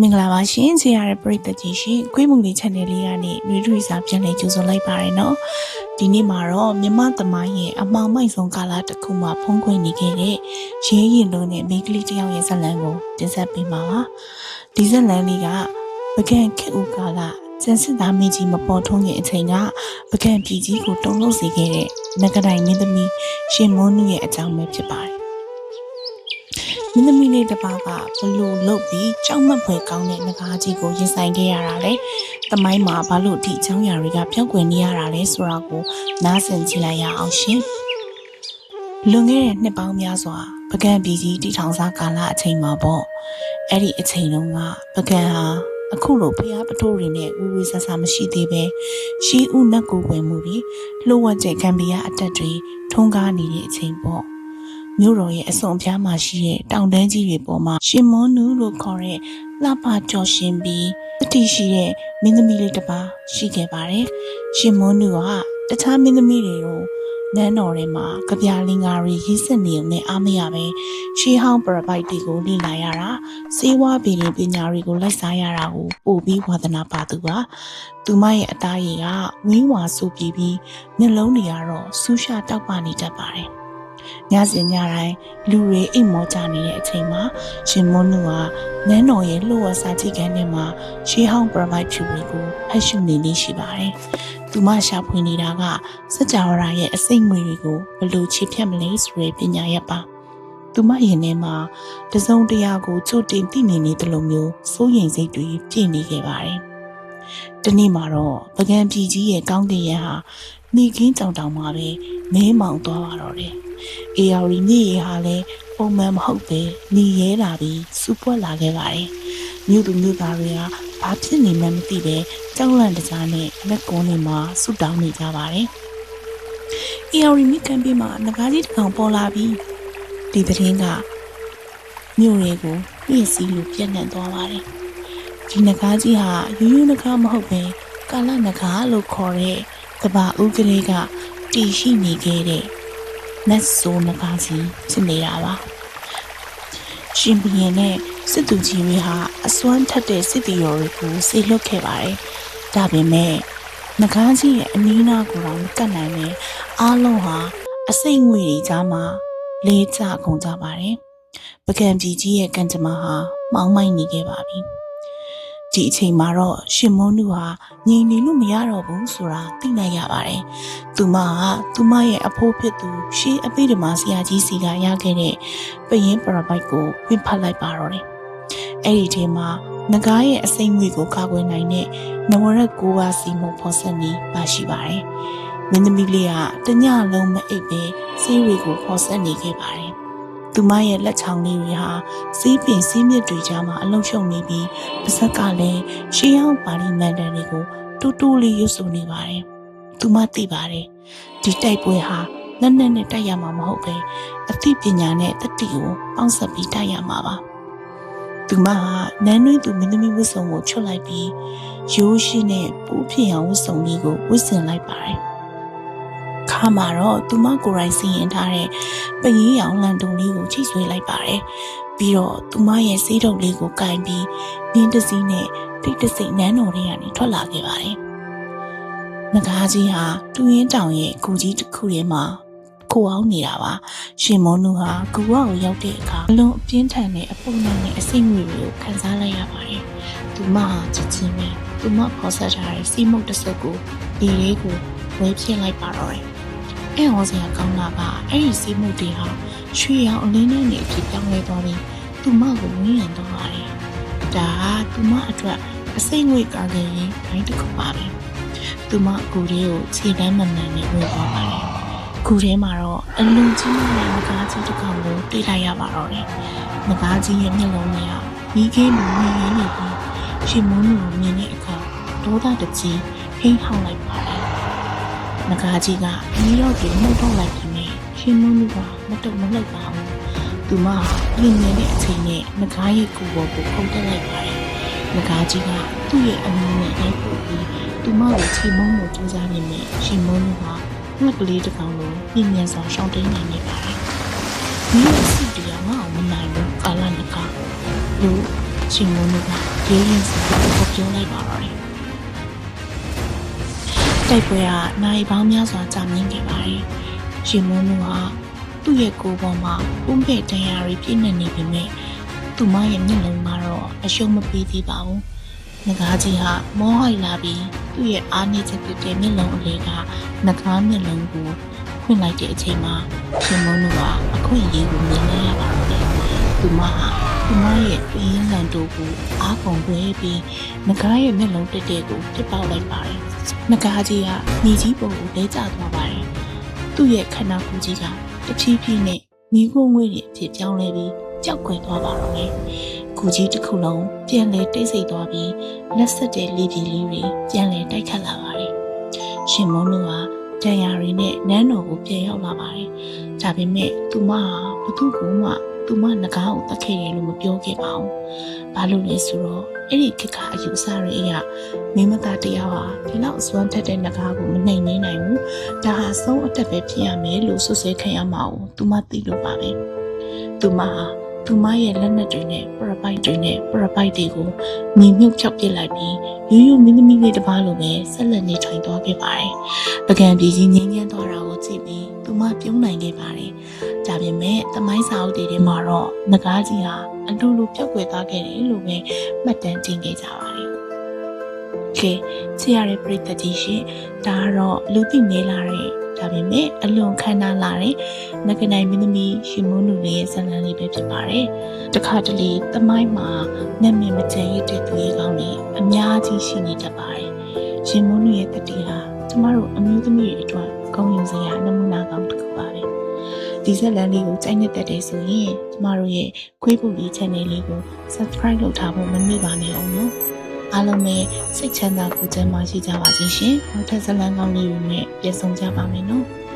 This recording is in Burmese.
မင်္ဂလာပါရှင်ဆရာရဲ့ပရိသတ်ကြီးရှင်ခွေးမှုလေး channel လေးကနေနှွေးထွေးစာပြန်လည်ကြိုဆိုလိုက်ပါရနော်ဒီနေ့မှာတော့မြမသမိုင်းရဲ့အမှောင်မိုက်ဆုံးကာလတစ်ခုမှာဖုံးကွယ်နေခဲ့တဲ့ရဲရင်လုံးနဲ့မိန်းကလေးတစ်ယောက်ရဲ့ဇာတ်လမ်းကိုတင်ဆက်ပေးမှာပါဒီဇာတ်လမ်းလေးကပကံခေဦးကာလစံစစ်သားမင်းကြီးမပေါ်ထွန်းခင်အချိန်ကပကံပြည်ကြီးကိုတုံ့လုပ်စေခဲ့တဲ့နဂတိုင်မင်းသမီးရှင်မွန်းနုရဲ့အကြောင်းပဲဖြစ်ပါတယ်မင်းသမီးလေးတစ်ပါးကဘလို့လုပ်ပြီးကြောက်မက်ဖွယ်ကောင်းတဲ့ငကားကြီးကိုရင်ဆိုင်ခဲ့ရတာလေ။သမိုင်းမှာဘာလို့ဒီအကြောင်းအရာတွေကပြောင်းကွယ်နေရတာလဲဆိုတာကိုနားဆင်ကြည့်လိုက်ရအောင်ရှင်။လွန်ခဲ့တဲ့နှစ်ပေါင်းများစွာပကံပြည်ကြီးတည်ထောင်စားကာလအချိန်မှာပေါ့။အဲ့ဒီအချိန်တုန်းကပကံဟာအခုလိုဖျားပထိုးတွေနဲ့ဝဝဆဆမရှိသေးပဲရှီးဥနတ်ကိုဝင်မှုပြီးလှုပ်ဝက်ကျကံပြားအတက်တွေထုံးကားနေတဲ့အချိန်ပေါ့။မြို့တော်ရဲ့အစွန်အဖျားမှာရှိတဲ့တောင်တန်းကြီးတွေပေါ်မှာရှင်မွန်းနုလို့ခေါ်တဲ့လှပကြော်ရှင်ပြီးတတိရှိတဲ့မင်းသမီးလေးတစ်ပါးရှိခဲ့ပါတယ်။ရှင်မွန်းနုကတခြားမင်းသမီးတွေကိုနန်းတော်ထဲမှာကြပြလင်္ကာတွေရေးစက်နေုံနဲ့အားမရပဲရှေးဟောင်းပရပိုက်တွေကိုလေ့လာရတာစေဝါပင်ပညာတွေကိုလိုက်စားရတာကိုပို့ပြီးဝါသနာပါသူပါသူမရဲ့အသားရည်ကဝင်းဝါဆူပြီးမျက်လုံးတွေကတော့ဆူးရှာတောက်ပနေတတ်ပါတယ်ညစဉ်ညတိုင်းလူတွေအိမ်မောကြနေတဲ့အချိန်မှာရှင်မွန်းနုကနန်းတော်ရဲ့လှုပ်ဝက်စာကြည့်ခန်းထဲမှာရှေးဟောင်းပရပိုက်ဖြူတွေကိုဖတ်ရှုနေလေးရှိပါတယ်သူမရှာဖွေနေတာကစကြဝဠာရဲ့အစိမ့်ငွေတွေကိုဘယ်လိုခြေဖြတ်မလဲဆိုတဲ့ပညာရပ်ပါသူမရင်ထဲမှာတစုံတရာကိုချို့တင်သိနေတယ်လို့မျိုးစိုးရိမ်စိတ်တွေပြည့်နေခဲ့ပါတယ်တနေ့မှာတော့ပကံပြည်ကြီးရဲ့ကောင်းကင်ရံဟာမိခင်းကြောင်တောင်မှာပဲမဲမောင်သွားပါတော့တယ်အေယာရီမြေရေဟာလည်းပုံမှန်မဟုတ်ပဲနေရဲလာပြီးစူပွက်လာခဲ့ပါတယ်မြို့သူမြို့သားတွေကဘာဖြစ်နေမှန်းမသိပဲကြောက်လန့်တကြားနဲ့လက်ကုန်းတွေမှာဆူတောင်းနေကြပါတယ်အေယာရီမိကန်ပြမှာငကားကြီးတစ်ကောင်ပေါ်လာပြီးဒီသတင်းကမြို့တွေကိုနှိမ့်စီလို့ပြန့်နှံ့သွားပါတယ်ဒီငကားကြီးဟာရိုးရိုးငကားမဟုတ်ပဲကာလငကားလို့ခေါ်တဲ့ကဘာဦးကလေးကတည်ရှိနေခဲ့တဲ့နတ်ဆိုးငကားကြီးဖြစ်နေတာပါရှင်ဘီရင်နဲ့စစ်သူကြီးတွေဟာအစွမ်းထက်တဲ့စစ်တီရော်တွေကိုဆေလွတ်ခဲ့ပါတယ်ဒါပေမဲ့ငကားကြီးရဲ့အနီးနားကိုတော့မကတ်နိုင်ပဲအားလုံးဟာအစိတ်ငွေတွေကြားမှာလေးကျကုန်ကြပါတယ်ပကံပြည်ကြီးရဲ့ကံကြမ္မာဟာမှောင်မိုက်နေခဲ့ပါပြီဒီအချိန်မှာတော့ရှင်မွန်းနုဟာငြိမ်နေလို့မရတော့ဘူးဆိုတာသိနိုင်ရပါတယ်။သူမရဲ့အဖိုးဖြစ်သူရှေးအပိဓမ္မာဆရာကြီးစီကရခဲ့တဲ့ပရင်ပရပိုက်ကိုဝင်ဖတ်လိုက်ပါတော့တယ်။အဲ့ဒီထဲမှာငကားရဲ့အစိမ့်ငွေကိုကာကွယ်နိုင်တဲ့နဝရက်9ပါးစီမုံဖော်ဆက်နေပါရှိပါတယ်။မင်းသမီးလေးကတညလုံးမအိပ်ပဲဆေးတွေကိုဖော်ဆက်နေခဲ့ပါတယ်။သူမရဲ့လက်ချောင်းလေးတွေဟာစီးပင်စီးမြစ်တွေကြားမှာအလုံးရှုံနေပြီးပါဇက်ကလည်းရှေးဟောင်းပါဠိမန္တန်တွေကိုတူတူလေးရွတ်ဆိုနေပါတယ်။သူမသိပါတယ်။ဒီတိုက်ပွဲဟာလက်နက်နဲ့တိုက်ရမှာမဟုတ်ပဲအသိပညာနဲ့တတိကိုပေါင်းစပ်ပြီးတိုက်ရမှာပါ။သူမဟာနန်းတွင်းသူမင်းသမီးဝတ်စုံကိုချွတ်လိုက်ပြီးရိုးရှင်းတဲ့ပူးဖြစ်အောင်ဝတ်စုံလေးကိုဝတ်ဆင်လိုက်ပါတယ်။ခါမှာတော့သူမကိုယ်တိုင်စီရင်ထားတဲ့ပရင်ရောင်လန်တုံလေးကိုချိတ်ဆွဲလိုက်ပါတယ်ပြီးတော့သူမရဲ့စေးတုပ်လေးကိုကင်ပြီးမြင်းတစည်းနဲ့တိတ်တဆိတ်နန်းတော်ထဲကနေထွက်လာခဲ့ပါတယ်ငကားကြီးဟာတူရင်တောင်ရဲ့ကူကြီးတစ်ခုထဲမှာခိုအောင်နေတာပါရှင်မွန်းနုဟာကူဝကိုရောက်တဲ့အခါအလုံးအပြင်းထန်တဲ့အပုံနဲ့အစိမ့်ငွေတွေကိုခံစားလိုက်ရပါတယ်သူမဟာချစ်ချင်းပဲသူမဖော်ဆက်ထားတဲ့စီမုတ်တစ်စုပ်ကိုဒီလေးကိုဝဲပြစ်လိုက်ပါတော့တယ်အဲ့ဟောစရာကောင်းတာကအဲ့ဒီစီးမှုတွေဟာရွှေရောင်အလင်းနဲ့နေအဖြစ်ပြောင်းလဲသွားပြီးသူမကိုဝန်းရံသွားပါတယ်။ဒါကသူမအတွက်အစိမ့်ငွေကားခဲ့ရင်တိုင်းတစ်ခုပါပဲ။သူမကူလေးကိုခြေတန်းမှန်မှန်နဲ့ဝင်သွားပါတယ်။ကူထဲမှာတော့အလုံးကြီးနဲ့ငကားကြီးတစ်ကောင်ကိုတွေ့လိုက်ရပါတော့တယ်။ငကားကြီးရဲ့မျက်လုံးတွေကမိခင်းလိုမြင်ရင်းနေပြီးရှင်မုန်းကိုမြင်တဲ့အခါဒေါသတကြီးဟိန်းဟောင်းလိုက်ပါတယ်။ငကားကြီးကမိတော့ဒီနှုတ်ထုတ်လိုက်ပြီးနေရှင်မွန်းကမတုံမလှုပ်ပါဘူးသူမပြင်းနေတဲ့အချိန်နဲ့ငကားရဲ့ကိုယ်ပေါ်ကိုခုန်တက်လိုက်ပါတယ်ငကားကြီးကသူ့ရဲ့အမင်းနဲ့လိုက်ပို့ပြီးသူမကိုချိန်မုန်းလို့ကြိုးစားနေတယ်ရှင်မွန်းကငှက်ကလေးတစ်ကောင်ကိုပြင်းမြန်စွာရှောင်းတိန်နေပါတယ်ဒီလိုစစ်တရားမအောင်မနိုင်ဘူးကာလနကလူရှင်မွန်းက ရေးရင်စီကိုပြောလိုက်ပါတော့တယ်တိုက်ပွဲကနိုင်ပေါင်းများစွာကြာမြင့်ခဲ့ပါတယ်ရှင်မုံတို့ကသူ့ရဲ့ကိုယ်ပေါ်မှာဥပ္ပေတရားတွေပြည့်နေနေပေမဲ့သူမရဲ့မျက်လုံးမှာတော့အရှုံးမပေးသေးပါဘူးငကားကြီးဟာမောဟိုက်လာပြီးသူ့ရဲ့အားနည်းချက်တဲ့မျက်လုံးအလေးကငကားမျက်လုံးကိုဖွင့်လိုက်တဲ့အချိန်မှာရှင်မုံတို့ကအခွင့်အရေးကိုမြင်နေရပါတော့တယ်သူမရဲ့ပြင်းလန်တို့ကိုအားကုန်ွယ်ပြီးငကားရဲ့မျက်လုံးတက်တဲ့ကိုပြစ်ပေါက်လိုက်ပါတယ်ငကားကြီးကမြေကြီးပေါ်ကိုလဲကျသွားပါတယ်သူ့ရဲ့ခန္ဓာကိုယ်ကြီးကတဖြည်းဖြည်းနဲ့မိခိုးငွေ့တွေအဖြစ်ပြောင်းလဲပြီးကြောက်ခွေသွားပါတော့တယ်ကိုကြီးတစ်ခုလုံးပြန်လဲတိတ်ဆိတ်သွားပြီးလက်ဆက်တဲ့လေပြေလေးတွေပြန်လဲတိုက်ခတ်လာပါတယ်ရှင်မုံတို့ကတန်ရာတွေနဲ့နန်းတော်ကိုပြန်ရောက်လာပါတယ်ဒါပေမဲ့သူမဟာဘသူ့ကိုမှသူမငကားကိုတတ်ခဲ့တယ်လို့မပြောခဲ့ပါဘူးဘာလို့လဲဆိုတော့အဲ့ဒီခေတ်ကအယူအဆတွေအရမိမသားတရားဟာဒီလောက်စွမ်းထက်တဲ့ငကားကိုမနှိမ်နှင်းနိုင်ဘူးဒါဟာဆုံးအတက်ပဲဖြစ်ရမယ်လို့ဆွဆွဲခံရမှာကိုသူမသိလို့ပါပဲသူမရဲ့လက်နက်တွေနဲ့ပရပိုက်တွေကိုမြင်မြုပ်ဖြောက်ပစ်လိုက်ပြီးရိုးရိုးမင်းသမီးလေးတစ်ပါးလိုပဲဆက်လက်နေထိုင်သွားခဲ့ပါတယ်ပကံပြည်ကြီးငြင်းငြင်းသွားတာကိုကြည့်ပြီးသူမပြုံးနိုင်ခဲ့ပါတယ်ဒါပေမဲ့သမိုင်းစာအုပ်တွေထဲမှာတော့ငကားကြီးဟာအလိုလိုပြောက်ွယ်သွားခဲ့တယ်လို့ပဲမှတ်တမ်းတင်ခဲ့ကြပါတယ်ကဲချစ်ရတဲ့ပရိသတ်ကြီးရှင်ဒါကတော့လူသိနေလာတဲ့ဒါပေမဲ့အလွန်ခမ်းနားလာတဲ့ငကနိုင်မင်းသမီးရှင်မုံနုလေးရဲ့ဇာတ်လမ်းလေးပဲဖြစ်ပါတယ်တခါတလေသမိုင်းမှာနာမည်မကျန်ရတဲ့သူတွေကောင်းတွေအများကြီးရှိနေတတ်ပါတယ်ရှင်မုံနုရဲ့တတိဟာကျမတို့အမျိုးသမီးတွေအတွက်ကောင်းယူစရာနမူနာကောင်းတစ်ခုပါပဲဒီဇာတ်လမ်းလေးကိုကြိုက်နေတဲ့တဲ့ဆိုရင်ကျမတို့ရဲ့ခွေးပူလေး channel လေးကို subscribe လုပ်ထားဖို့မမေ့ပါနဲ့အောင်နော်အားလုံးပဲစိတ်ချမ်းသာကိုယ်ကျန်းမာရှိကြပါစေရှင်။နောက်ထပ်ဇာတ်လမ်းကောင်းလေးတွေနဲ့ပြန်ဆောင်ကြပါမယ်နော်။